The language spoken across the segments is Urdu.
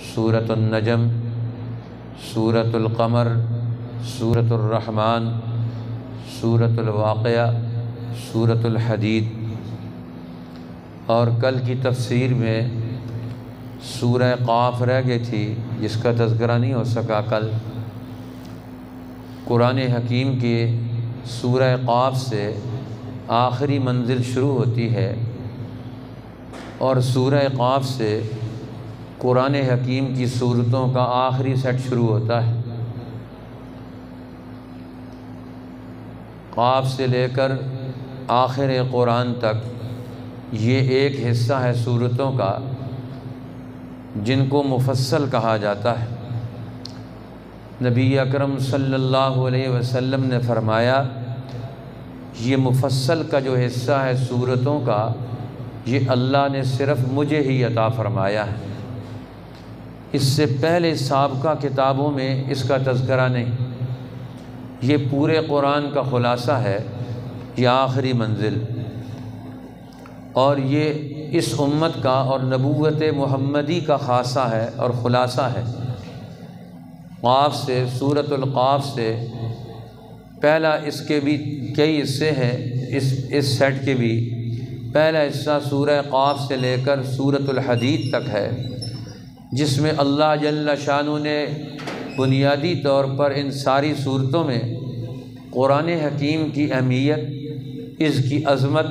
سورۃ النجم، سورۃ القمر، سورۃ الرحمن، سورۃ الواقعہ، سورۃ الحدید۔ اور کل کی تفسیر میں سورہ قاف رہ گئی تھی جس کا تذکرہ نہیں ہو سکا کل۔ قرآن حکیم کے سورہ قاف سے آخری منزل شروع ہوتی ہے اور سورہ قاف سے قرآن حکیم کی سورتوں کا آخری سیٹ شروع ہوتا ہے۔ قاف سے لے کر آخر قرآن تک یہ ایک حصہ ہے سورتوں کا جن کو مفصل کہا جاتا ہے۔ نبی اکرم صلی اللہ علیہ وسلم نے فرمایا یہ مفصل کا جو حصہ ہے سورتوں کا، یہ اللہ نے صرف مجھے ہی عطا فرمایا ہے، اس سے پہلے سابقہ کتابوں میں اس کا تذکرہ نہیں۔ یہ پورے قرآن کا خلاصہ ہے، یہ آخری منزل، اور یہ اس امت کا اور نبوت محمدی کا خاصہ ہے اور خلاصہ ہے۔ قاف سے، سورۃ القاف سے پہلا، اس کے بھی کئی حصے ہیں، اس سیٹ کے بھی پہلا حصہ سورہ قاف سے لے کر سورۃ الحدید تک ہے، جس میں اللہ جل شانہ نے بنیادی طور پر ان ساری صورتوں میں قرآن حکیم کی اہمیت، اس کی عظمت،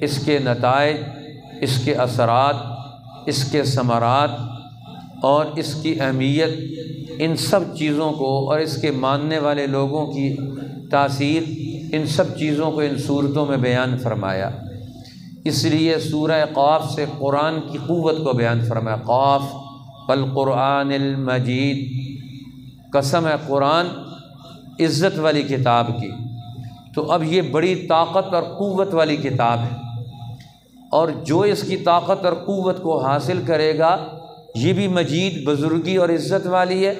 اس کے نتائج، اس کے اثرات، اس کے ثمرات اور اس کی اہمیت، ان سب چیزوں کو اور اس کے ماننے والے لوگوں کی تاثیر، ان سب چیزوں کو ان صورتوں میں بیان فرمایا۔ اس لیے سورہ قاف سے قرآن کی قوت کو بیان فرمایا۔ قاف والقرآن المجید، قسم ہے قرآن عزت والی کتاب کی۔ تو اب یہ بڑی طاقت اور قوت والی کتاب ہے، اور جو اس کی طاقت اور قوت کو حاصل کرے گا یہ بھی مجید، بزرگی اور عزت والی ہے،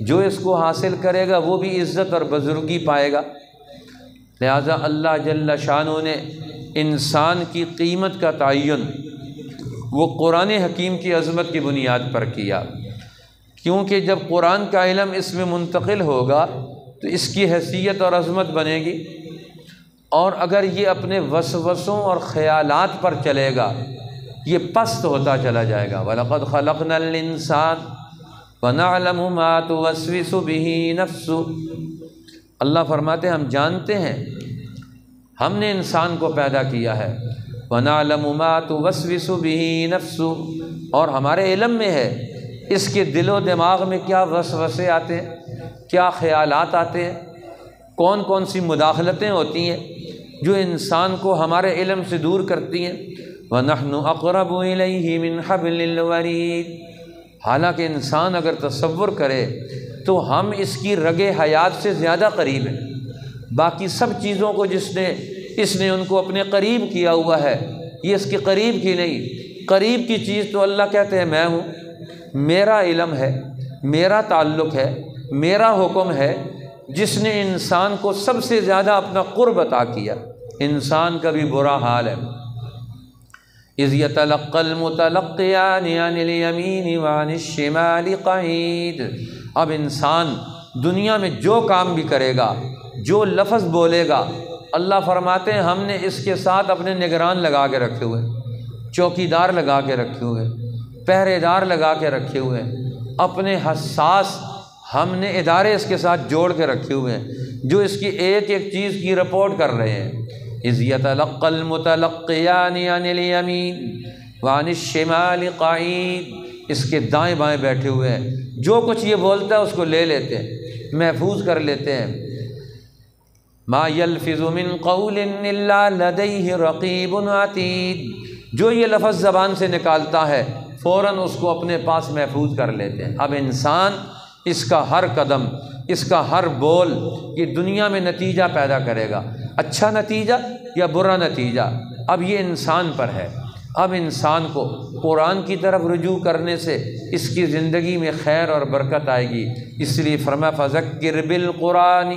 جو اس کو حاصل کرے گا وہ بھی عزت اور بزرگی پائے گا۔ لہذا اللہ جل شانہ نے انسان کی قیمت کا تعین وہ قرآن حکیم کی عظمت کی بنیاد پر کیا، کیونکہ جب قرآن کا علم اس میں منتقل ہوگا تو اس کی حیثیت اور عظمت بنے گی، اور اگر یہ اپنے وسوسوں اور خیالات پر چلے گا یہ پست ہوتا چلا جائے گا۔ وَلَقَدْ خَلَقْنَا الْإِنسَانَ وَنَعْلَمُ مَا تُوَسْوِسُ بِهِ نَفْسُهُ، اللہ فرماتے ہیں ہم جانتے ہیں، ہم نے انسان کو پیدا کیا ہے، وَنَعْلَمُ مَا تُوَسْوِسُ بِهِ نَفْسُهُ، اور ہمارے علم میں ہے اس کے دل و دماغ میں کیا وسوسے آتے ہیں، کیا خیالات آتے ہیں، کون کون سی مداخلتیں ہوتی ہیں جو انسان کو ہمارے علم سے دور کرتی ہیں۔ وَنَحْنُ أَقْرَبُ إِلَيْهِ مِنْ حَبْلِ الْوَرِيدِ، حالانکہ انسان اگر تصور کرے تو ہم اس کی رگ حیات سے زیادہ قریب ہیں۔ باقی سب چیزوں کو اس نے ان کو اپنے قریب کیا ہوا ہے، یہ اس کے قریب کی نہیں۔ قریب کی چیز تو اللہ کہتے ہیں میں ہوں، میرا علم ہے، میرا تعلق ہے، میرا حکم ہے، جس نے انسان کو سب سے زیادہ اپنا قرب عطا کیا۔ انسان کا بھی برا حال ہے۔ اذ یتلقی المتلقیان عن الیمین وعن الشمال قعید، اب انسان دنیا میں جو کام بھی کرے گا، جو لفظ بولے گا، اللہ فرماتے ہیں ہم نے اس کے ساتھ اپنے نگران لگا کے رکھے ہوئے، چوکیدار لگا کے رکھے ہوئے، پہرے دار لگا کے رکھے ہوئے، اپنے حساس ہم نے ادارے اس کے ساتھ جوڑ کے رکھے ہوئے ہیں جو اس کی ایک ایک چیز کی رپورٹ کر رہے ہیں۔ اذ یتلقی المتلقیان عن الیمین وعن الشمال قعید، اس کے دائیں بائیں بیٹھے ہوئے ہیں، جو کچھ یہ بولتا ہے اس کو لے لیتے ہیں، محفوظ کر لیتے ہیں۔ ما یلفظ من قول الا لدیہ رقیب عتید، جو یہ لفظ زبان سے نکالتا ہے فوراً اس کو اپنے پاس محفوظ کر لیتے ہیں۔ اب انسان اس کا ہر قدم، اس کا ہر بول یہ دنیا میں نتیجہ پیدا کرے گا، اچھا نتیجہ یا برا نتیجہ، اب یہ انسان پر ہے۔ اب انسان کو قرآن کی طرف رجوع کرنے سے اس کی زندگی میں خیر اور برکت آئے گی، اس لیے فرمایا فذکر بالقرآن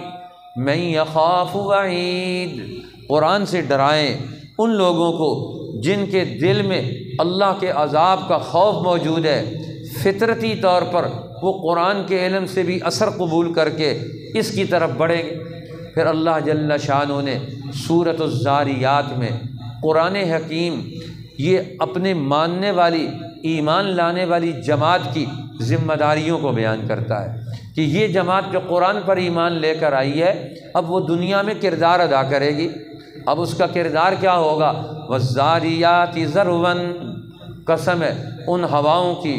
من یخاف وعید، قرآن سے ڈرائیں ان لوگوں کو جن کے دل میں اللہ کے عذاب کا خوف موجود ہے، فطرتی طور پر وہ قرآن کے علم سے بھی اثر قبول کر کے اس کی طرف بڑھیں گے۔ پھر اللہ جل شانہ نے سورۃ الذاریات میں قرآن حکیم یہ اپنے ماننے والی ایمان لانے والی جماعت کی ذمہ داریوں کو بیان کرتا ہے کہ یہ جماعت جو قرآن پر ایمان لے کر آئی ہے اب وہ دنیا میں کردار ادا کرے گی۔ اب اس کا کردار کیا ہوگا؟ والذاریات ذروا، قسم ہے ان ہواؤں کی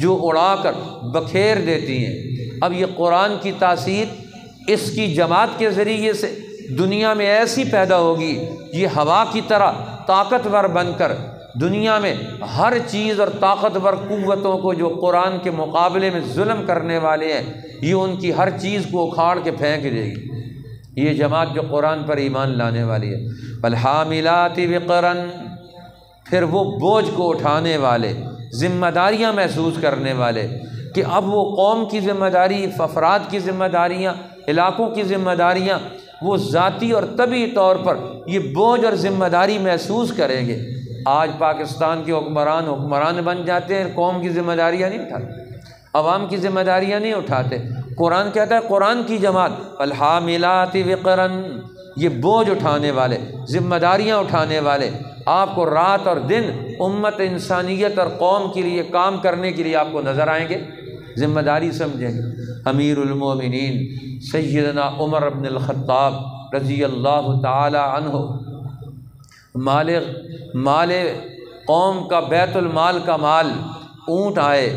جو اڑا کر بکھیر دیتی ہیں۔ اب یہ قرآن کی تاثیر اس کی جماعت کے ذریعے سے دنیا میں ایسی پیدا ہوگی، یہ ہوا کی طرح طاقتور بن کر دنیا میں ہر چیز اور طاقتور قوتوں کو جو قرآن کے مقابلے میں ظلم کرنے والے ہیں یہ ان کی ہر چیز کو اکھاڑ کے پھینک دے گی۔ یہ جماعت جو قرآن پر ایمان لانے والی ہے۔ فالحاملات وقرا، پھر وہ بوجھ کو اٹھانے والے، ذمہ داریاں محسوس کرنے والے کہ اب وہ قوم کی ذمہ داری، افراد کی ذمہ داریاں، علاقوں کی ذمہ داریاں وہ ذاتی اور طبعی طور پر یہ بوجھ اور ذمہ داری محسوس کریں گے۔ آج پاکستان کے حکمران بن جاتے ہیں، قوم کی ذمہ داریاں نہیں اٹھاتے، عوام کی ذمہ داریاں نہیں اٹھاتے۔ قرآن کہتا ہے قرآن کی جماعت فالحاملات وقرا، یہ بوجھ اٹھانے والے، ذمہ داریاں اٹھانے والے، آپ کو رات اور دن امت انسانیت اور قوم کے لیے کام کرنے کے لیے آپ کو نظر آئیں گے، ذمہ داری سمجھیں گے۔ امیر المومنین سیدنا عمر بن الخطاب رضی اللہ تعالی عنہ مال قوم کا، بیت المال کا مال، اونٹ آئے،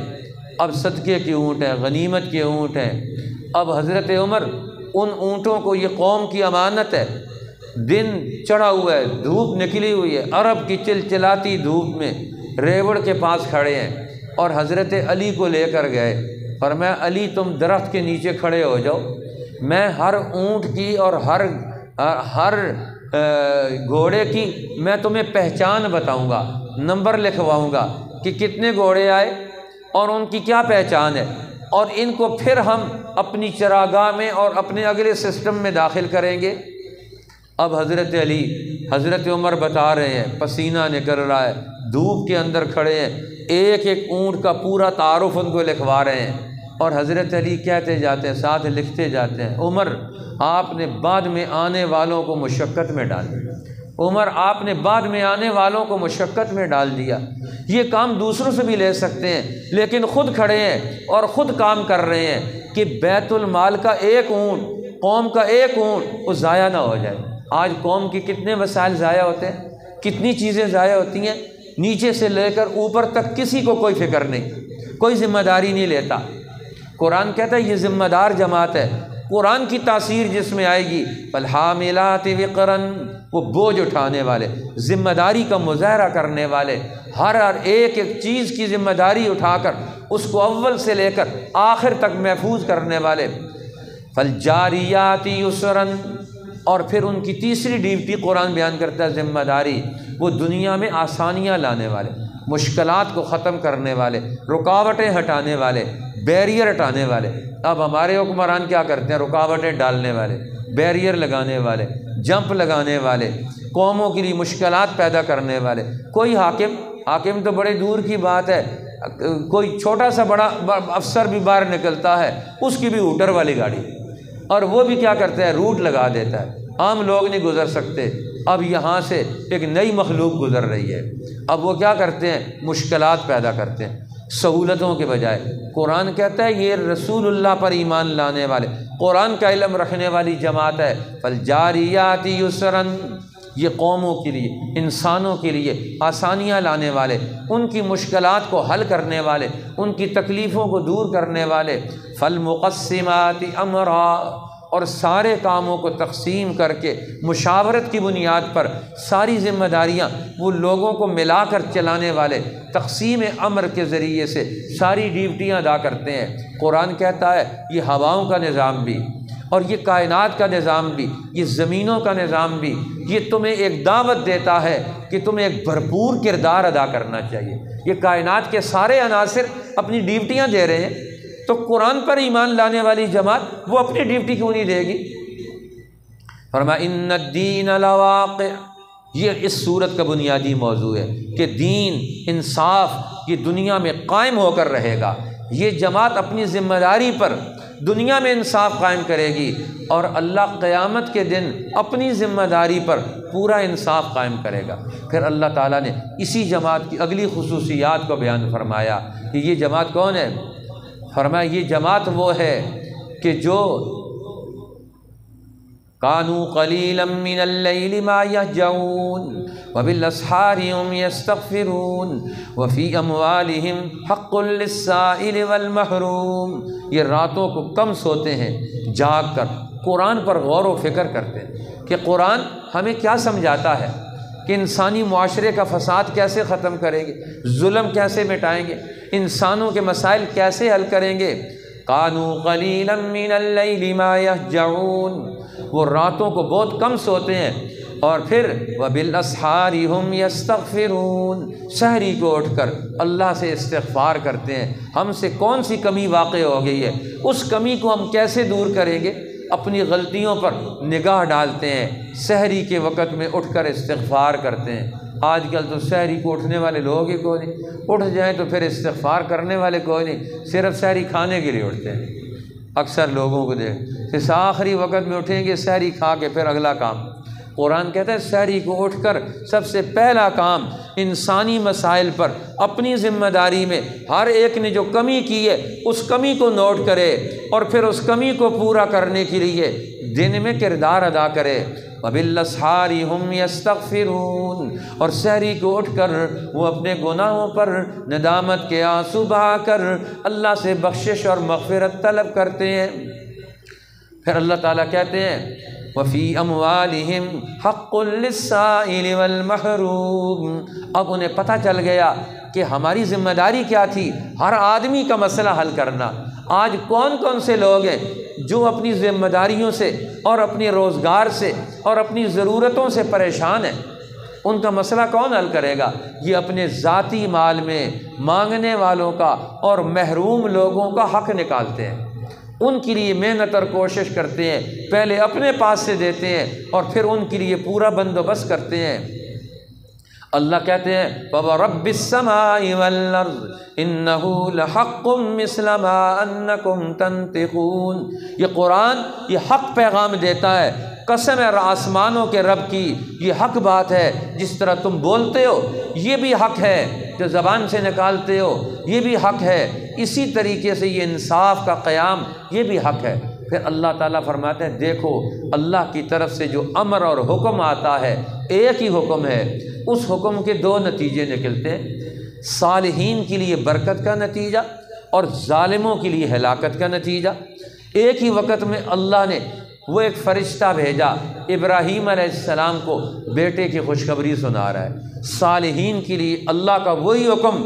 اب صدقے کے اونٹ ہیں، غنیمت کے اونٹ ہیں۔ اب حضرت عمر ان اونٹوں کو، یہ قوم کی امانت ہے، دن چڑھا ہوا ہے، دھوپ نکلی ہوئی ہے، عرب کی چلچلاتی دھوپ میں ریوڑ کے پاس کھڑے ہیں اور حضرت علی کو لے کر گئے، فرمایا علی تم درخت کے نیچے کھڑے ہو جاؤ، میں ہر اونٹ کی اور ہر گھوڑے کی میں تمہیں پہچان بتاؤں گا، نمبر لکھواؤں گا کہ کتنے گھوڑے آئے اور ان کی کیا پہچان ہے، اور ان کو پھر ہم اپنی چراگاہ میں اور اپنے اگلے سسٹم میں داخل کریں گے۔ اب حضرت علی، حضرت عمر بتا رہے ہیں، پسینہ نکل رہا ہے، دھوپ کے اندر کھڑے ہیں، ایک ایک اونٹ کا پورا تعارف ان کو لکھوا رہے ہیں، اور حضرت علی کہتے جاتے ہیں، ساتھ لکھتے جاتے ہیں، عمر آپ نے بعد میں آنے والوں کو مشقت میں ڈال دیا، عمر آپ نے بعد میں آنے والوں کو مشقت میں ڈال دیا۔ یہ کام دوسروں سے بھی لے سکتے ہیں لیکن خود کھڑے ہیں اور خود کام کر رہے ہیں کہ بیت المال کا ایک اونٹ، قوم کا ایک اونٹ وہ ضائع نہ ہو جائے۔ آج قوم کے کتنے وسائل ضائع ہوتے ہیں، کتنی چیزیں ضائع ہوتی ہیں، نیچے سے لے کر اوپر تک کسی کو کوئی فکر نہیں، کوئی ذمہ داری نہیں لیتا۔ قرآن کہتا ہے یہ ذمہ دار جماعت ہے، قرآن کی تاثیر جس میں آئے گی فالحاملات وقرا، وہ بوجھ اٹھانے والے، ذمہ داری کا مظاہرہ کرنے والے، ہر ایک چیز کی ذمہ داری اٹھا کر اس کو اول سے لے کر آخر تک محفوظ کرنے والے۔ فالجاریات یسرا، اور پھر ان کی تیسری ڈیوٹی قرآن بیان کرتا ہے ذمہ داری، وہ دنیا میں آسانیاں لانے والے، مشکلات کو ختم کرنے والے، رکاوٹیں ہٹانے والے، بیریئر ہٹانے والے۔ اب ہمارے حکمران کیا کرتے ہیں؟ رکاوٹیں ڈالنے والے، بیریئر لگانے والے، جمپ لگانے والے، قوموں کے لیے مشکلات پیدا کرنے والے۔ کوئی حاکم تو بڑے دور کی بات ہے، کوئی چھوٹا سا بڑا افسر بھی باہر نکلتا ہے، اس کی بھی ہوٹر والی گاڑی، اور وہ بھی کیا کرتا ہے؟ روٹ لگا دیتا ہے، عام لوگ نہیں گزر سکتے۔ اب یہاں سے ایک نئی مخلوق گزر رہی ہے، اب وہ کیا کرتے ہیں؟ مشکلات پیدا کرتے ہیں سہولتوں کے بجائے۔ قرآن کہتا ہے یہ رسول اللہ پر ایمان لانے والے، قرآن کا علم رکھنے والی جماعت ہے۔ فالجاریات یسرا، یہ قوموں کے لیے، انسانوں کے لیے آسانیاں لانے والے، ان کی مشکلات کو حل کرنے والے، ان کی تکلیفوں کو دور کرنے والے۔ فالمقسمات امرا، اور سارے کاموں کو تقسیم کر کے مشاورت کی بنیاد پر ساری ذمہ داریاں وہ لوگوں کو ملا کر چلانے والے، تقسیم امر کے ذریعے سے ساری ڈیوٹیاں ادا کرتے ہیں۔ قرآن کہتا ہے یہ ہواؤں کا نظام بھی، اور یہ کائنات کا نظام بھی، یہ زمینوں کا نظام بھی، یہ تمہیں ایک دعوت دیتا ہے کہ تمہیں ایک بھرپور کردار ادا کرنا چاہیے۔ یہ کائنات کے سارے عناصر اپنی ڈیوٹیاں دے رہے ہیں، تو قرآن پر ایمان لانے والی جماعت وہ اپنی ڈیوٹی کیوں نہیں دے گی؟ فرمایا ان الدین لواقع، یہ اس صورت کا بنیادی موضوع ہے کہ دین، انصاف، یہ دنیا میں قائم ہو کر رہے گا۔ یہ جماعت اپنی ذمہ داری پر دنیا میں انصاف قائم کرے گی، اور اللہ قیامت کے دن اپنی ذمہ داری پر پورا انصاف قائم کرے گا۔ پھر اللہ تعالیٰ نے اسی جماعت کی اگلی خصوصیات کو بیان فرمایا کہ یہ جماعت کون ہے؟ فرمایا یہ جماعت وہ ہے کہ جو کانوا قلیلا من اللیل ما یہجعون وبالاسحار هم یستغفرون وفی اموالہم حق للسائل والمحروم۔ یہ راتوں کو کم سوتے ہیں، جاگ کر قرآن پر غور و فکر کرتے ہیں کہ قرآن ہمیں کیا سمجھاتا ہے، کہ انسانی معاشرے کا فساد کیسے ختم کریں گے، ظلم کیسے مٹائیں گے، انسانوں کے مسائل کیسے حل کریں گے۔ کانوا قلیلا من اللیل ما یہجعون، وہ راتوں کو بہت کم سوتے ہیں، اور پھر وبالاسحار هم یستغفرون، سحری کو اٹھ کر اللہ سے استغفار کرتے ہیں۔ ہم سے کون سی کمی واقع ہو گئی ہے، اس کمی کو ہم کیسے دور کریں گے؟ اپنی غلطیوں پر نگاہ ڈالتے ہیں، سحری کے وقت میں اٹھ کر استغفار کرتے ہیں۔ آج کل تو سحری کو اٹھنے والے لوگ ہی کوئی نہیں، اٹھ جائیں تو پھر استغفار کرنے والے کوئی نہیں، صرف سحری کھانے کے لیے اٹھتے ہیں۔ اکثر لوگوں کو دیکھ اس آخری وقت میں اٹھیں گے سحری کھا کے پھر اگلا کام۔ قرآن کہتا ہے سحری کو اٹھ کر سب سے پہلا کام انسانی مسائل پر اپنی ذمہ داری میں ہر ایک نے جو کمی کی ہے اس کمی کو نوٹ کرے، اور پھر اس کمی کو پورا کرنے کے لیے دن میں کردار ادا کرے۔ وبالاسحار هم یستغفرون، اور سحری کو اٹھ کر وہ اپنے گناہوں پر ندامت کے آنسو بہا کر اللہ سے بخشش اور مغفرت طلب کرتے ہیں۔ پھر اللہ تعالیٰ کہتے ہیں وفی اموالہم حق للسائل والمحروم، اب انہیں پتہ چل گیا کہ ہماری ذمہ داری کیا تھی، ہر آدمی کا مسئلہ حل کرنا۔ آج کون کون سے لوگ ہیں جو اپنی ذمہ داریوں سے اور اپنی روزگار سے اور اپنی ضرورتوں سے پریشان ہیں، ان کا مسئلہ کون حل کرے گا؟ یہ اپنے ذاتی مال میں مانگنے والوں کا اور محروم لوگوں کا حق نکالتے ہیں، ان کے لیے محنت اور کوشش کرتے ہیں، پہلے اپنے پاس سے دیتے ہیں اور پھر ان کے لیے پورا بندوبست کرتے ہیں۔ اللہ کہتے ہیں فَوَرَبِّ السَّمَاءِ وَالْأَرْضِ إِنَّهُ لَحَقٌّ مِثْلَ مَا أَنَّكُمْ تَنطِقُونَ۔ یہ قرآن یہ حق پیغام دیتا ہے، قسم ہے آسمانوں کے رب کی، یہ حق بات ہے، جس طرح تم بولتے ہو یہ بھی حق ہے، جو زبان سے نکالتے ہو یہ بھی حق ہے، اسی طریقے سے یہ انصاف کا قیام یہ بھی حق ہے۔ پھر اللہ تعالیٰ فرماتے ہیں دیکھو اللہ کی طرف سے جو امر اور حکم آتا ہے ایک ہی حکم ہے، اس حکم کے دو نتیجے نکلتے ہیں، صالحین کے لیے برکت کا نتیجہ اور ظالموں کے لیے ہلاکت کا نتیجہ۔ ایک ہی وقت میں اللہ نے وہ ایک فرشتہ بھیجا ابراہیم علیہ السلام کو بیٹے کی خوشخبری سنا رہا ہے، صالحین کے لیے اللہ کا وہی حکم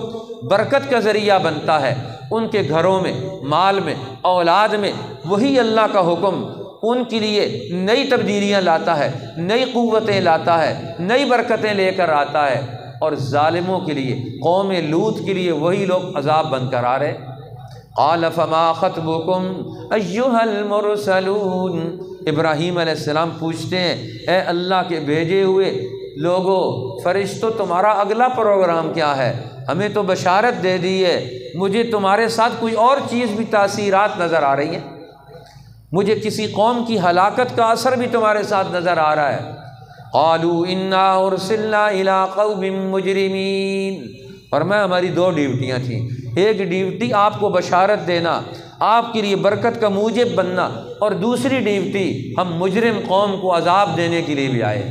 برکت کا ذریعہ بنتا ہے، ان کے گھروں میں، مال میں، اولاد میں وہی اللہ کا حکم ان کے لیے نئی تبدیلیاں لاتا ہے، نئی قوتیں لاتا ہے، نئی برکتیں لے کر آتا ہے، اور ظالموں کے لیے قوم لوط کے لیے وہی لوگ عذاب بن کر آ رہے۔ قال فما خطبکم ایھا المرسلون، ابراہیم علیہ السلام پوچھتے ہیں اے اللہ کے بھیجے ہوئے لوگوں، فرشتوں تمہارا اگلا پروگرام کیا ہے؟ ہمیں تو بشارت دے دی ہے، مجھے تمہارے ساتھ کوئی اور چیز بھی تاثیرات نظر آ رہی ہیں، مجھے کسی قوم کی ہلاکت کا اثر بھی تمہارے ساتھ نظر آ رہا ہے۔ قالوا انا ارسلنا الى قوم مجرمین، فرمایا ہماری دو ڈیوٹیاں تھیں، ایک ڈیوٹی آپ کو بشارت دینا، آپ کے لیے برکت کا موجب بننا، اور دوسری ڈیوٹی ہم مجرم قوم کو عذاب دینے کے لیے بھی آئے۔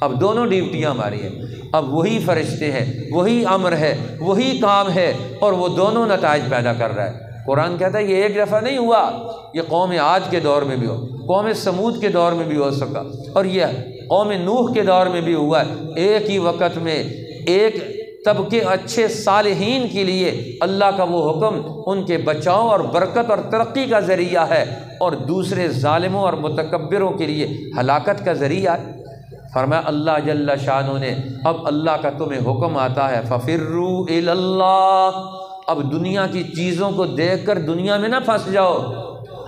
اب دونوں ڈیوٹیاں ہماری ہیں، اب وہی فرشتے ہیں، وہی امر ہے، وہی کام ہے، اور وہ دونوں نتائج پیدا کر رہا ہے۔ قرآن کہتا ہے یہ ایک دفعہ نہیں ہوا، یہ قوم عاد کے دور میں بھی ہو، قوم سمود کے دور میں بھی ہو سکا، اور یہ قوم نوح کے دور میں بھی ہوا ہے۔ ایک ہی وقت میں ایک طبقے اچھے صالحین کے لیے اللہ کا وہ حکم ان کے بچاؤ اور برکت اور ترقی کا ذریعہ ہے، اور دوسرے ظالموں اور متکبروں کے لیے ہلاکت کا ذریعہ ہے۔ فرمایا اللہ جل شانہ نے اب اللہ کا تمہیں حکم آتا ہے ففروا الی اللہ، اب دنیا کی چیزوں کو دیکھ کر دنیا میں نہ پھنس جاؤ،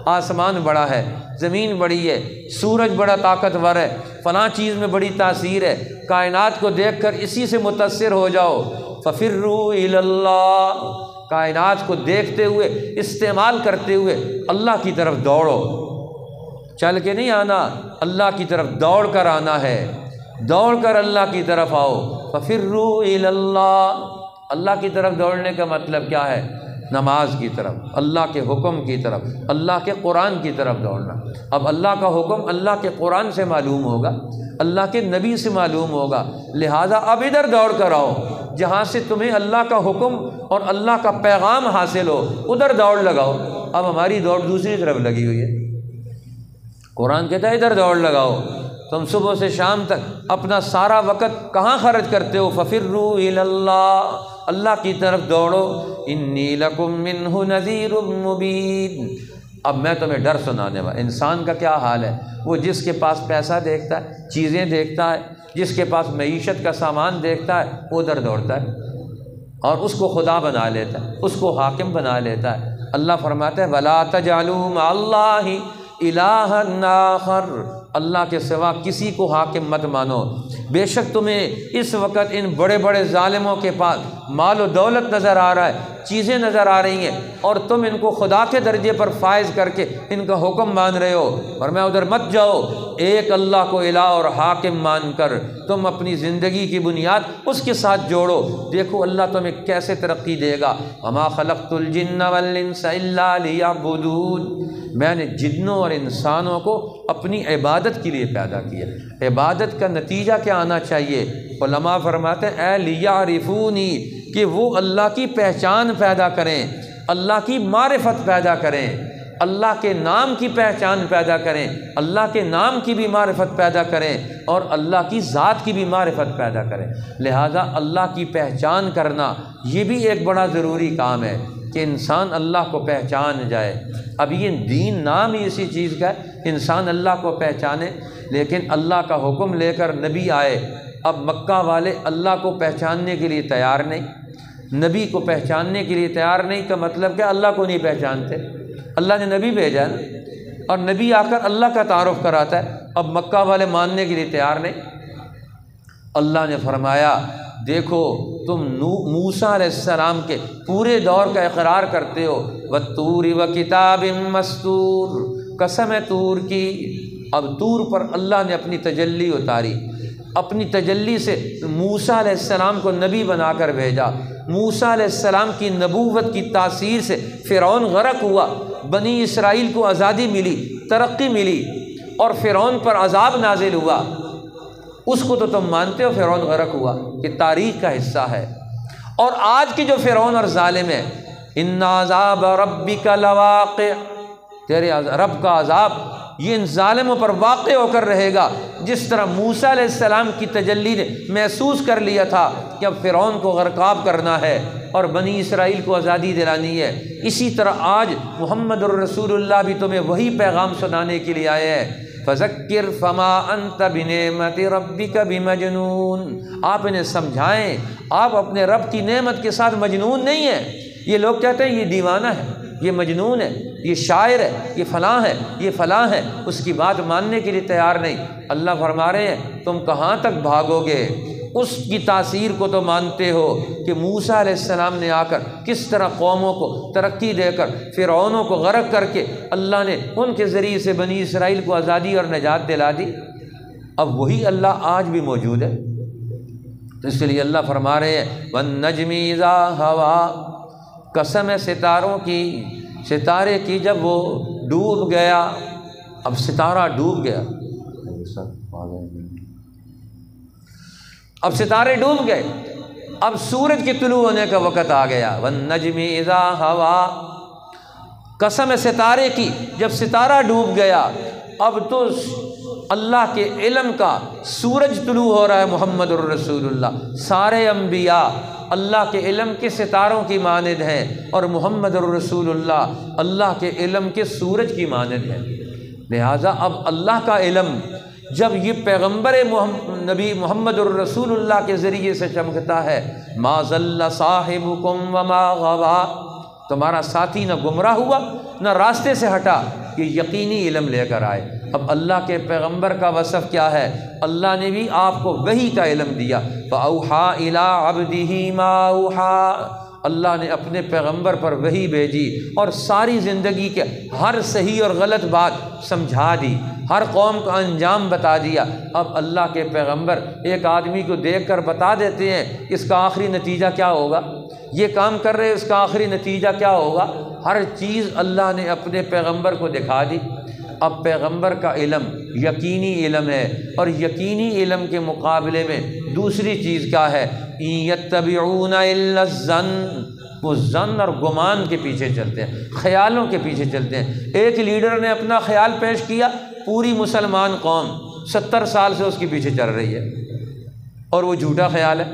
آسمان بڑا ہے، زمین بڑی ہے، سورج بڑا طاقتور ہے، فلاں چیز میں بڑی تاثیر ہے، کائنات کو دیکھ کر اسی سے متاثر ہو جاؤ، ففروا الی اللہ، کائنات کو دیکھتے ہوئے، استعمال کرتے ہوئے اللہ کی طرف دوڑو، چل کے نہیں آنا، اللہ کی طرف دوڑ کر آنا ہے، دوڑ کر اللہ کی طرف آؤ۔ ففروا الی اللہ، اللہ کی طرف دوڑنے کا مطلب کیا ہے؟ نماز کی طرف، اللہ کے حکم کی طرف، اللہ کے قرآن کی طرف دوڑنا۔ اب اللہ کا حکم اللہ کے قرآن سے معلوم ہوگا، اللہ کے نبی سے معلوم ہوگا، لہٰذا اب ادھر دوڑ کر آؤ جہاں سے تمہیں اللہ کا حکم اور اللہ کا پیغام حاصل ہو، ادھر دوڑ لگاؤ۔ اب ہماری دوڑ دوسری طرف لگی ہوئی ہے، قرآن کہتا ہے ادھر دوڑ لگاؤ۔ تم صبح سے شام تک اپنا سارا وقت کہاں خرچ کرتے ہو؟ ففروا الی اللہ، اللہ کی طرف دوڑو۔ انی لکم منہ نذیر مبین، اب میں تمہیں ڈر سنانے والا۔ انسان کا کیا حال ہے؟ وہ جس کے پاس پیسہ دیکھتا ہے، چیزیں دیکھتا ہے، جس کے پاس معیشت کا سامان دیکھتا ہے، ادھر دوڑتا ہے اور اس کو خدا بنا لیتا ہے، اس کو حاکم بنا لیتا ہے۔ اللہ فرماتا ہے وَلَا تَجْعَلُوا مَعَ اللَّهِ الٰہًا آخر، اللہ کے سوا کسی کو حاکم مت مانو۔ بے شک تمہیں اس وقت ان بڑے بڑے ظالموں کے پاس مال و دولت نظر آ رہا ہے، چیزیں نظر آ رہی ہیں، اور تم ان کو خدا کے درجے پر فائز کر کے ان کا حکم مان رہے ہو، اور میں ادھر مت جاؤ۔ ایک اللہ کو الہ اور حاکم مان کر تم اپنی زندگی کی بنیاد اس کے ساتھ جوڑو، دیکھو اللہ تمہیں کیسے ترقی دے گا۔ وما خلقت الجن والانس الا لیعبدون، میں نے جنوں اور انسانوں کو اپنی عبادت کے لیے پیدا کیا۔ عبادت کا نتیجہ کیا آنا چاہیے؟ علماء فرماتے ہیں اے لیعرفونی، کہ وہ اللہ کی پہچان پیدا کریں، اللہ کی معرفت پیدا کریں، اللہ کے نام کی پہچان پیدا کریں، اللہ کے نام کی بھی معرفت پیدا کریں، اور اللہ کی ذات کی بھی معرفت پیدا کریں۔ لہٰذا اللہ کی پہچان کرنا یہ بھی ایک بڑا ضروری کام ہے کہ انسان اللہ کو پہچان جائے۔ اب یہ دین نام ہی اسی چیز کا ہے، انسان اللہ کو پہچانے، لیکن اللہ کا حکم لے کر نبی آئے۔ اب مکہ والے اللہ کو پہچاننے کے لیے تیار نہیں، نبی کو پہچاننے کے لیے تیار نہیں، کا مطلب کہ اللہ کو نہیں پہچانتے۔ اللہ نے نبی بھیجا نا، اور نبی آ کر اللہ کا تعارف کراتا ہے، اب مکہ والے ماننے کے لیے تیار نہیں۔ اللہ نے فرمایا دیکھو تم موسیٰ علیہ السلام کے پورے دور کا اقرار کرتے ہو، وَالطُّورِ وَكِتَابٍ مَّسْطُورٍ، قسم ہے طور کی۔ اب طور پر اللہ نے اپنی تجلی اتاری، اپنی تجلی سے موسیٰ علیہ السلام کو نبی بنا کر بھیجا۔ موسیٰ علیہ السلام کی نبوت کی تاثیر سے فرعون غرق ہوا، بنی اسرائیل کو آزادی ملی، ترقی ملی، اور فرعون پر عذاب نازل ہوا۔ اس کو تو تم مانتے ہو، فرعون غرق ہوا، یہ تاریخ کا حصہ ہے۔ اور آج کی جو فرعون اور ظالم ہے، ان عذاب ربک لواقع، تیرے رب کا عذاب یہ ان ظالموں پر واقع ہو کر رہے گا، جس طرح موسیٰ علیہ السلام کی تجلی نے محسوس کر لیا تھا کہ اب فرعون کو غرقاب کرنا ہے اور بنی اسرائیل کو آزادی دلانی ہے۔ اسی طرح آج محمد الرسول اللہ بھی تمہیں وہی پیغام سنانے کے لیے آئے ہیں۔ فذکر فما انت بنعمت ربک بمجنون، آپ انہیں سمجھائیں، آپ اپنے رب کی نعمت کے ساتھ مجنون نہیں ہیں۔ یہ لوگ کہتے ہیں یہ دیوانہ ہے، یہ مجنون ہے، یہ شاعر ہے، یہ فلاں ہے، یہ فلاں ہے، اس کی بات ماننے کے لیے تیار نہیں۔ اللہ فرما رہے ہیں تم کہاں تک بھاگو گے؟ اس کی تاثیر کو تو مانتے ہو کہ موسیٰ علیہ السلام نے آ کر کس طرح قوموں کو ترقی دے کر فرعونوں کو غرق کر کے اللہ نے ان کے ذریعے سے بنی اسرائیل کو آزادی اور نجات دلا دی۔ اب وہی اللہ آج بھی موجود ہے، تو اس لیے اللہ فرما رہے ہیں وَالنَّجْمِ إِذَا هَوَىٰ، قسم ہے ستاروں کی، ستارے کی جب وہ ڈوب گیا۔ اب ستارہ ڈوب گیا، اب ستارے ڈوب گئے، اب سورج کے طلوع ہونے کا وقت آ گیا۔ وَالنَّجْمِ إِذَا هَوَىٰ، قسم ہے ستارے کی جب ستارہ ڈوب گیا۔ اب تو اللہ کے علم کا سورج طلوع ہو رہا ہے، محمد الرسول اللہ۔ سارے انبیاء اللہ کے علم کے ستاروں کی مانند ہیں، اور محمد الرسول اللہ اللہ کے علم کے سورج کی مانند ہے۔ لہٰذا اب اللہ کا علم جب یہ پیغمبر نبی محمد الرسول اللہ کے ذریعے سے چمکتا ہے، ما ضل صاحبکم وما غوا، تمہارا ساتھی نہ گمراہ ہوا نہ راستے سے ہٹا، یہ یقینی علم لے کر آئے۔ اب اللہ کے پیغمبر کا وصف کیا ہے؟ اللہ نے بھی آپ کو وحی کا علم دیا، فَأَوْحَىٰ إِلَىٰ عَبْدِهِ مَا أَوْحَىٰ، اللہ نے اپنے پیغمبر پر وحی بھیجی اور ساری زندگی کے ہر صحیح اور غلط بات سمجھا دی، ہر قوم کا انجام بتا دیا۔ اب اللہ کے پیغمبر ایک آدمی کو دیکھ کر بتا دیتے ہیں اس کا آخری نتیجہ کیا ہوگا، یہ کام کر رہے اس کا آخری نتیجہ کیا ہوگا، ہر چیز اللہ نے اپنے پیغمبر کو دکھا دی۔ اب پیغمبر کا علم یقینی علم ہے، اور یقینی علم کے مقابلے میں دوسری چیز کیا ہے؟ یتبعون الا الظن، وہ ظن اور گمان کے پیچھے چلتے ہیں، خیالوں کے پیچھے چلتے ہیں۔ ایک لیڈر نے اپنا خیال پیش کیا، پوری مسلمان قوم 70 سال سے اس کے پیچھے چل رہی ہے، اور وہ جھوٹا خیال ہے،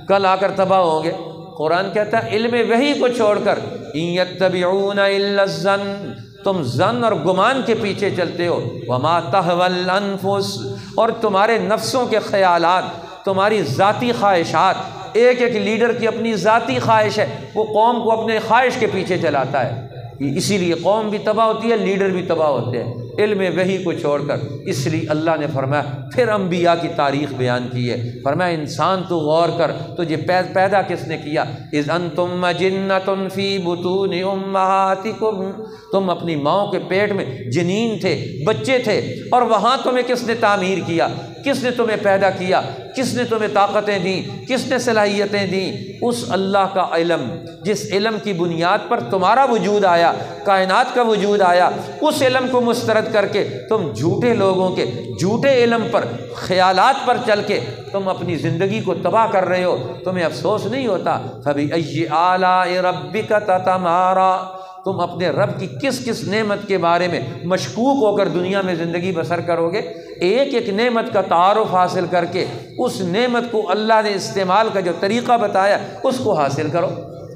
کل آ کر تباہ ہوں گے۔ قرآن کہتا ہے علم وحی کو چھوڑ کر یتبعون الا الظن، تم ظن اور گمان کے پیچھے چلتے ہو، وما تہوی الانفس، اور تمہارے نفسوں کے خیالات، تمہاری ذاتی خواہشات۔ ایک ایک لیڈر کی اپنی ذاتی خواہش ہے، وہ قوم کو اپنے خواہش کے پیچھے چلاتا ہے، اسی لیے قوم بھی تباہ ہوتی ہے، لیڈر بھی تباہ ہوتے ہیں علم وحی کو چھوڑ کر۔ اس لیے اللہ نے فرمایا، پھر انبیاء کی تاریخ بیان کی ہے، فرمایا انسان تو غور کر، تجھے پیدا کس نے کیا؟ اذ انتم مجنۃ فی بطون امہاتکم، تم اپنی ماؤں کے پیٹ میں جنین تھے، بچے تھے، اور وہاں تمہیں کس نے تعمیر کیا، کس نے تمہیں پیدا کیا، کس نے تمہیں طاقتیں دیں، کس نے صلاحیتیں دیں؟ اس اللہ کا علم، جس علم کی بنیاد پر تمہارا وجود آیا، کائنات کا وجود آیا، اس علم کو مسترد کر کے تم جھوٹے لوگوں کے جھوٹے علم پر، خیالات پر چل کے تم اپنی زندگی کو تباہ کر رہے ہو۔ تمہیں افسوس نہیں ہوتا؟ فَبِأَيِّ آلَاءِ رَبِّكَ تَتَمَارَىٰ، تم اپنے رب کی کس کس نعمت کے بارے میں مشکوک ہو کر دنیا میں زندگی بسر کرو گے؟ ایک ایک نعمت کا تعارف حاصل کر کے اس نعمت کو اللہ نے استعمال کا جو طریقہ بتایا اس کو حاصل کرو۔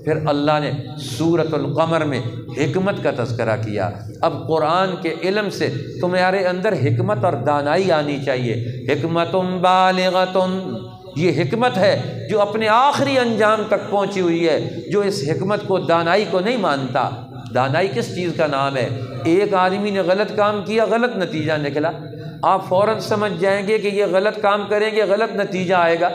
پھر اللہ نے سورۃ القمر میں حکمت کا تذکرہ کیا۔ اب قرآن کے علم سے تمہارے اندر حکمت اور دانائی آنی چاہیے۔ حکمت بالغۃ، یہ حکمت ہے جو اپنے آخری انجام تک پہنچی ہوئی ہے۔ جو اس حکمت کو، دانائی کو نہیں مانتا، دانائی کس چیز کا نام ہے؟ ایک آدمی نے غلط کام کیا، غلط نتیجہ نکلا، آپ فوراً سمجھ جائیں گے کہ یہ غلط کام کریں گے، غلط نتیجہ آئے گا،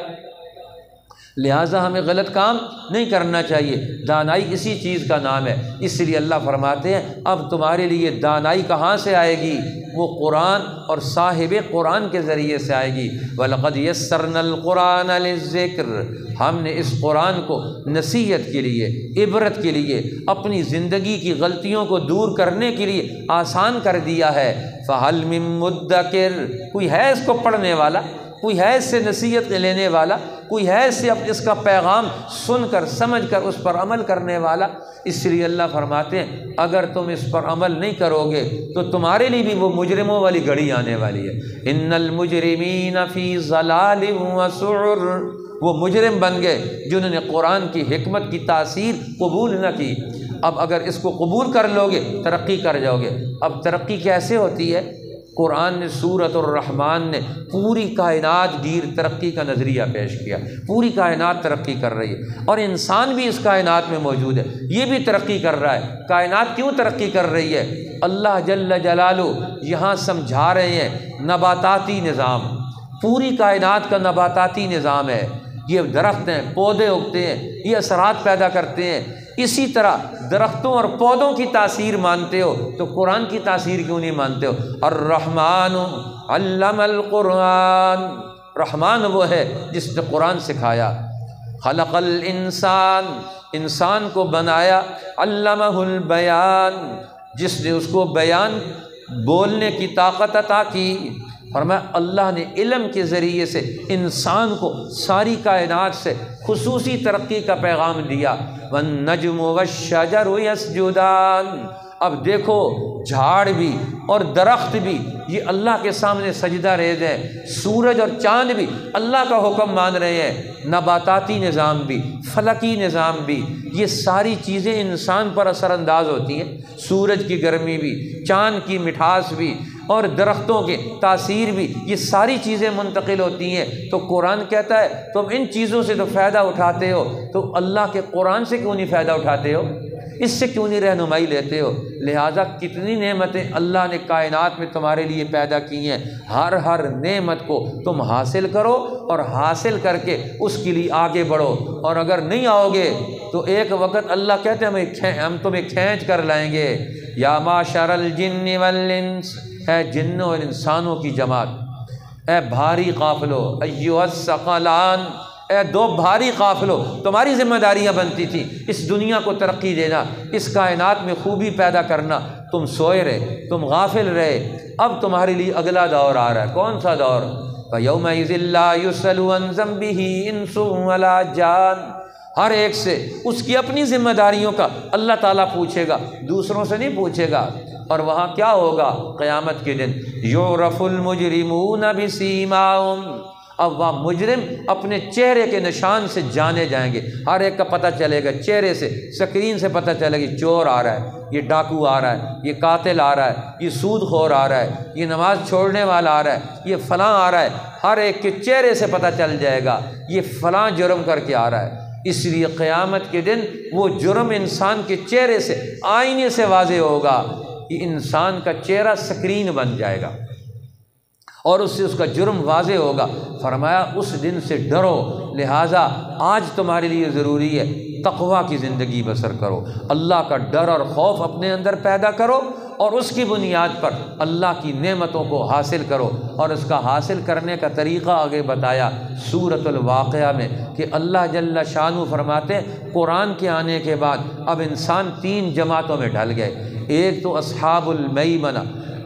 لہٰذا ہمیں غلط کام نہیں کرنا چاہیے۔ دانائی اسی چیز کا نام ہے۔ اس لیے اللہ فرماتے ہیں اب تمہارے لیے دانائی کہاں سے آئے گی؟ وہ قرآن اور صاحب قرآن کے ذریعے سے آئے گی۔ وَلَقَدْ يَسَّرْنَا الْقُرْآنَ لِلذِّكْرِ، ہم نے اس قرآن کو نصیحت کے لیے، عبرت کے لیے، اپنی زندگی کی غلطیوں کو دور کرنے کے لیے آسان کر دیا ہے۔ فَهَلْ مِن مُدَّكِرٍ، کوئی ہے اس کو پڑھنے والا، کوئی ہے اس سے نصیحت لینے والا، کوئی ہے اس سے اس کا پیغام سن کر سمجھ کر اس پر عمل کرنے والا؟ اس لیے اللہ فرماتے ہیں اگر تم اس پر عمل نہیں کرو گے تو تمہارے لیے بھی وہ مجرموں والی گھڑی آنے والی ہے۔ ان المجرمین فی ضلال وسعر، وہ مجرم بن گئے جنہوں نے قرآن کی حکمت کی تاثیر قبول نہ کی۔ اب اگر اس کو قبول کر لو گے ترقی کر جاؤ گے۔ اب ترقی کیسے ہوتی ہے؟ قرآن نے سورۃ الرحمن نے پوری کائنات گیر ترقی کا نظریہ پیش کیا۔ پوری کائنات ترقی کر رہی ہے، اور انسان بھی اس کائنات میں موجود ہے، یہ بھی ترقی کر رہا ہے۔ کائنات کیوں ترقی کر رہی ہے؟ اللہ جل جلالہ یہاں سمجھا رہے ہیں نباتاتی نظام، پوری کائنات کا نباتاتی نظام ہے۔ یہ درخت ہیں، پودے اگتے ہیں، یہ اثرات پیدا کرتے ہیں۔ اسی طرح درختوں اور پودوں کی تاثیر مانتے ہو تو قرآن کی تاثیر کیوں نہیں مانتے ہو؟ الرحمن علم القرآن، رحمان وہ ہے جس نے قرآن سکھایا۔ خلق الانسان، انسان کو بنایا۔ علمہ البیان، جس نے اس کو بیان، بولنے کی طاقت عطا کی۔ فرمایا اللہ نے علم کے ذریعے سے انسان کو ساری کائنات سے خصوصی ترقی کا پیغام دیا۔ والنجم والشجر یسجدان، اب دیکھو جھاڑ بھی اور درخت بھی یہ اللہ کے سامنے سجدہ ریز ہیں، سورج اور چاند بھی اللہ کا حکم مان رہے ہیں، نباتاتی نظام بھی، فلکی نظام بھی، یہ ساری چیزیں انسان پر اثر انداز ہوتی ہیں۔ سورج کی گرمی بھی، چاند کی مٹھاس بھی، اور درختوں کی تاثیر بھی، یہ ساری چیزیں منتقل ہوتی ہیں۔ تو قرآن کہتا ہے تم ان چیزوں سے تو فائدہ اٹھاتے ہو، تو اللہ کے قرآن سے کیوں نہیں فائدہ اٹھاتے ہو؟ اس سے کیوں نہیں رہنمائی لیتے ہو؟ لہٰذا کتنی نعمتیں اللہ نے کائنات میں تمہارے لیے پیدا کی ہیں، ہر نعمت کو تم حاصل کرو اور حاصل کر کے اس کے لیے آگے بڑھو، اور اگر نہیں آؤ گے تو ایک وقت اللہ کہتے ہیں ہم تمہیں کھینچ کر لائیں گے۔ یا معشر الجن والانس، اے جنوں اور انسانوں کی جماعت، اے بھاری قافلو، ایھا الثقلان، اے دو بھاری قافلو، تمہاری ذمہ داریاں بنتی تھیں اس دنیا کو ترقی دینا، اس کائنات میں خوبی پیدا کرنا، تم سوئے رہے، تم غافل رہے، اب تمہارے لیے اگلا دور آ رہا ہے۔ کون سا دور؟ فَيَوْمَئِذٍ لَّا يُسْأَلُ عَن ذَنبِهِ إِنسٌ وَلَا جَانٌ، ہر ایک سے اس کی اپنی ذمہ داریوں کا اللہ تعالیٰ پوچھے گا، دوسروں سے نہیں پوچھے گا۔ اور وہاں کیا ہوگا قیامت کے دن؟ یعرف المجرمون بسیماہم، اب وہ مجرم اپنے چہرے کے نشان سے جانے جائیں گے، ہر ایک کا پتہ چلے گا چہرے سے، سکرین سے پتہ چلے گا، چور آ رہا ہے، یہ ڈاکو آ رہا ہے، یہ قاتل آ رہا ہے، یہ سود خور آ رہا ہے، یہ نماز چھوڑنے والا آ رہا ہے، یہ فلاں آ رہا ہے، ہر ایک کے چہرے سے پتہ چل جائے گا یہ فلاں جرم کر کے آ رہا ہے۔ اس لیے قیامت کے دن وہ جرم انسان کے چہرے سے، آئینے سے واضح ہوگا، یہ انسان کا چہرہ سکرین بن جائے گا اور اس سے اس کا جرم واضح ہوگا۔ فرمایا اس دن سے ڈرو، لہٰذا آج تمہارے لیے ضروری ہے تقویٰ کی زندگی بسر کرو، اللہ کا ڈر اور خوف اپنے اندر پیدا کرو، اور اس کی بنیاد پر اللہ کی نعمتوں کو حاصل کرو۔ اور اس کا حاصل کرنے کا طریقہ آگے بتایا سورۃ الواقعہ میں کہ اللہ جل شانہ فرماتے ہیں قرآن کے آنے کے بعد اب انسان 3 جماعتوں میں ڈھل گئے، ایک تو اصحاب المیمنہ،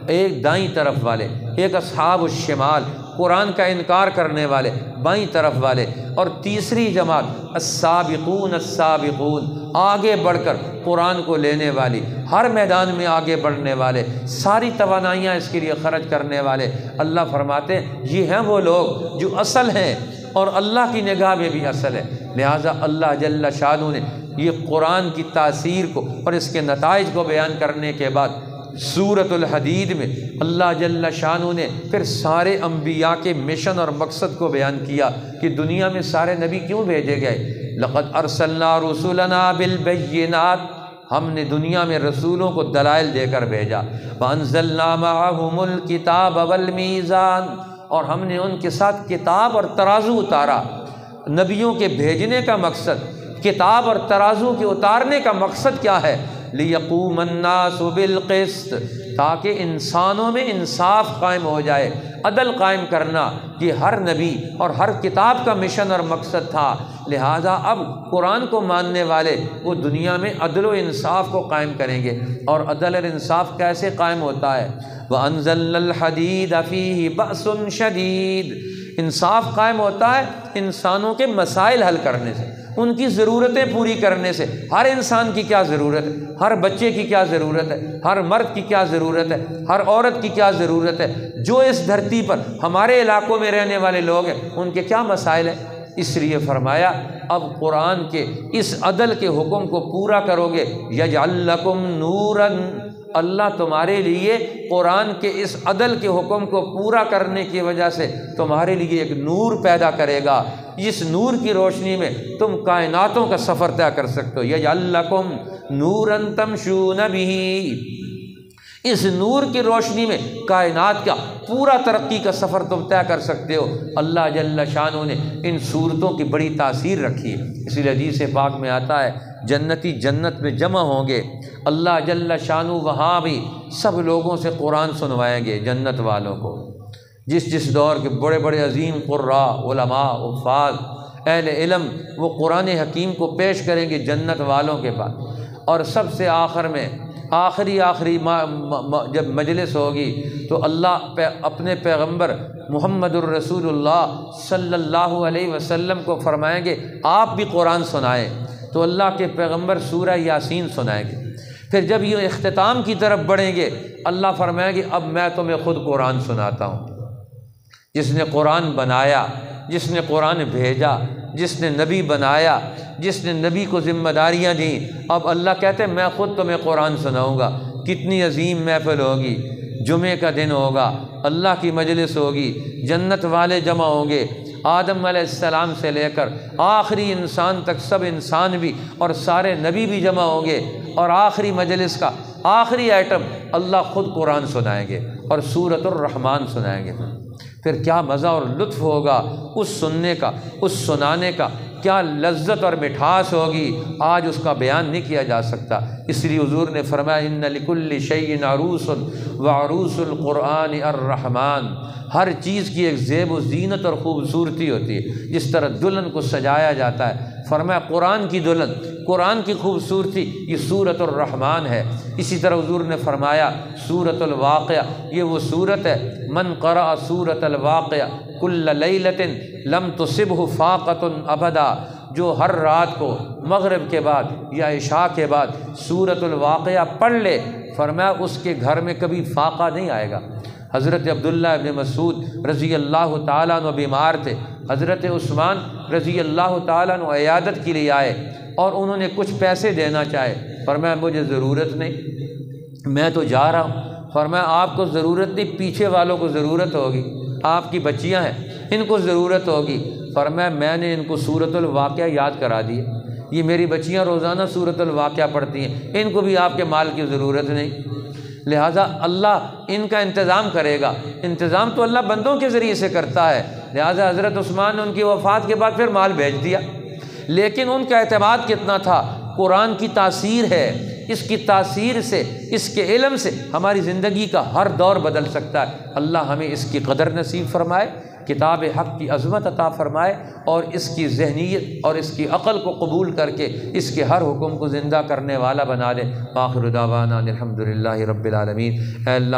ایک دائیں طرف والے، ایک اصحاب الشمال، قرآن کا انکار کرنے والے بائیں طرف والے، اور تیسری جماعت السابقون السابقون، آگے بڑھ کر قرآن کو لینے والی، ہر میدان میں آگے بڑھنے والے، ساری توانائیاں اس کے لیے خرچ کرنے والے۔ اللہ فرماتے ہیں یہ ہیں وہ لوگ جو اصل ہیں اور اللہ کی نگاہ میں بھی اصل ہے۔ لہٰذا اللہ جل شانہ نے یہ قرآن کی تاثیر کو اور اس کے نتائج کو بیان کرنے کے بعد سورۃ الحدید میں اللہ جل شانہ نے پھر سارے انبیاء کے مشن اور مقصد کو بیان کیا کہ دنیا میں سارے نبی کیوں بھیجے گئے۔ لقد ارسلنا رسولنا بالبینات، ہم نے دنیا میں رسولوں کو دلائل دے کر بھیجا۔ وانزلنا معہم الکتاب والمیزان، اور ہم نے ان کے ساتھ کتاب اور ترازو اتارا۔ نبیوں کے بھیجنے کا مقصد، کتاب اور ترازو کے اتارنے کا مقصد کیا ہے؟ لِيَقُومَ النَّاسُ بِالْقِسْطِ، تاکہ انسانوں میں انصاف قائم ہو جائے، عدل قائم کرنا، یہ ہر نبی اور ہر کتاب کا مشن اور مقصد تھا۔ لہٰذا اب قرآن کو ماننے والے وہ دنیا میں عدل و انصاف کو قائم کریں گے۔ اور عدل اور انصاف کیسے قائم ہوتا ہے؟ وَأَنزَلْنَا الْحَدِيدَ فِيهِ بَأْسٌ شَدِيدٌ، انصاف قائم ہوتا ہے انسانوں کے مسائل حل کرنے سے، ان کی ضرورتیں پوری کرنے سے۔ ہر انسان کی کیا ضرورت ہے، ہر بچے کی کیا ضرورت ہے، ہر مرد کی کیا ضرورت ہے، ہر عورت کی کیا ضرورت ہے، جو اس دھرتی پر ہمارے علاقوں میں رہنے والے لوگ ہیں ان کے کیا مسائل ہیں۔ اس لیے فرمایا اب قرآن کے اس عدل کے حکم کو پورا کرو گے، یجعل لکم نورا، اللہ تمہارے لیے قرآن کے اس عدل کے حکم کو پورا کرنے کی وجہ سے تمہارے لیے ایک نور پیدا کرے گا، جس نور کی روشنی میں تم کائناتوں کا سفر طے کر سکتے ہو۔ یجعل لکم نورا تمشون بہ، اس نور کی روشنی میں کائنات کا پورا ترقی کا سفر تم طے کر سکتے ہو۔ اللہ جل شانہ نے ان صورتوں کی بڑی تاثیر رکھی ہے، اس لیے حدیث پاک میں آتا ہے جنتی جنت میں جمع ہوں گے، اللہ جل شانہ وہاں بھی سب لوگوں سے قرآن سنوائیں گے جنت والوں کو، جس دور کے بڑے بڑے عظیم قراء، علماء، حفاظ، اہل علم، وہ قرآن حکیم کو پیش کریں گے جنت والوں کے پاس۔ اور سب سے آخر میں آخری جب مجلس ہوگی تو اللہ اپنے پیغمبر محمد الرسول اللہ صلی اللہ علیہ وسلم کو فرمائیں گے آپ بھی قرآن سنائیں، تو اللہ کے پیغمبر سورہ یاسین سنائیں گے۔ پھر جب یہ اختتام کی طرف بڑھیں گے اللہ فرمائیں گے اب میں تمہیں خود قرآن سناتا ہوں۔ جس نے قرآن بنایا، جس نے قرآن بھیجا، جس نے نبی بنایا، جس نے نبی کو ذمہ داریاں دیں، اب اللہ کہتے ہیں میں خود تمہیں قرآن سناؤں گا۔ کتنی عظیم محفل ہوگی، جمعے کا دن ہوگا، اللہ کی مجلس ہوگی، جنت والے جمع ہوں گے، آدم علیہ السلام سے لے کر آخری انسان تک سب انسان بھی اور سارے نبی بھی جمع ہوں گے، اور آخری مجلس کا آخری آئٹم اللہ خود قرآن سنائیں گے اور سورۃ الرحمن سنائیں گے۔ پھر کیا مزہ اور لطف ہوگا اس سننے کا، اس سنانے کا، کیا لذت اور مٹھاس ہوگی، آج اس کا بیان نہیں کیا جا سکتا۔ اس لیے حضور نے فرمایا ان لکل شیء عروس وعروس القرآن الرحمن، ہر چیز کی ایک زیب و زینت اور خوبصورتی ہوتی ہے۔ جس طرح دلہن کو سجایا جاتا ہے، فرمایا قرآن کی دلہن، قرآن کی خوبصورتی یہ سورۃ الرحمن ہے۔ اسی طرح حضور نے فرمایا سورۃ الواقعہ یہ وہ سورت ہے، من قرأ سورۃ الواقعہ کل لیلۃ لم تصبہ فاقۃ ابدا، جو ہر رات کو مغرب کے بعد یا عشاء کے بعد سورۃ الواقعہ پڑھ لے، فرمایا اس کے گھر میں کبھی فاقہ نہیں آئے گا۔ حضرت عبداللہ ابن مسعود رضی اللہ تعالیٰ عنہ بیمار تھے، حضرت عثمان رضی اللہ تعالیٰ عنہ عیادت کے لیے آئے اور انہوں نے کچھ پیسے دینا چاہے، فرمایا مجھے ضرورت نہیں، میں تو جا رہا ہوں۔ فرمایا آپ کو ضرورت نہیں، پیچھے والوں کو ضرورت ہوگی، آپ کی بچیاں ہیں ان کو ضرورت ہوگی۔ فرمایا میں نے ان کو سورۃ الواقعہ یاد کرا دی، یہ میری بچیاں روزانہ سورۃ الواقعہ پڑھتی ہیں، ان کو بھی آپ کے مال کی ضرورت نہیں، لہٰذا اللہ ان کا انتظام کرے گا۔ انتظام تو اللہ بندوں کے ذریعے سے کرتا ہے، لہٰذا حضرت عثمان نے ان کی وفات کے بعد پھر مال بھیج دیا، لیکن ان کا اعتماد کتنا تھا، قرآن کی تاثیر ہے، اس کی تاثیر سے، اس کے علم سے ہماری زندگی کا ہر دور بدل سکتا ہے۔ اللہ ہمیں اس کی قدر نصیب فرمائے، کتاب حق کی عظمت عطا فرمائے، اور اس کی ذہنیت اور اس کی عقل کو قبول کر کے اس کے ہر حکم کو زندہ کرنے والا بنا دے۔ آخر دعوانا الحمدللہ رب العالمین۔ اے اللہ